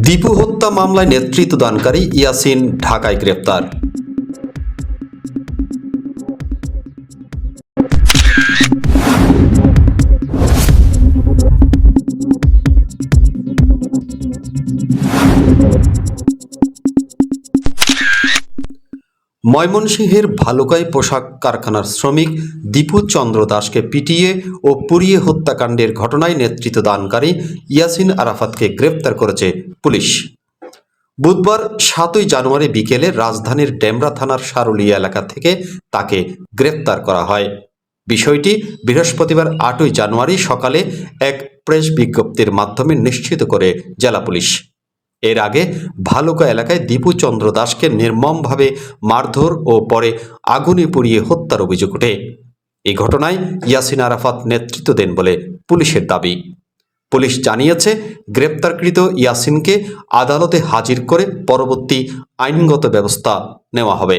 দীপু হত্যা মামলায় নেতৃত্বদানকারী ইয়াসিন ঢাকায় গ্রেপ্তার। ময়মনসিংহের ভালুকায় পোশাক কারখানার শ্রমিক দীপু চন্দ্র দাসকে পিটিয়ে ও পুড়িয়ে হত্যাকাণ্ডের ঘটনায় নেতৃত্বদানকারী ইয়াসিন আরাফাতকে গ্রেপ্তার করেছে পুলিশ। বুধবার ৭ই জানুয়ারি বিকেলে রাজধানীর ডেমরা থানার সারুলিয়া এলাকা থেকে তাকে গ্রেপ্তার করা হয়। বিষয়টি বৃহস্পতিবার ৮ই জানুয়ারি সকালে এক প্রেস বিজ্ঞপ্তির মাধ্যমে নিশ্চিত করে জেলা পুলিশ। এর আগে ভালুকা এলাকায় দীপু চন্দ্র দাসকে নির্মমভাবে মারধর ও পরে আগুনে পুড়িয়ে হত্যার অভিযোগ ওঠে। এই ঘটনায় ইয়াসিন আরাফাত নেতৃত্ব দেন বলে পুলিশের দাবি। পুলিশ জানিয়েছে, গ্রেপ্তারকৃত ইয়াসিনকে আদালতে হাজির করে পরবর্তী আইনগত ব্যবস্থা নেওয়া হবে।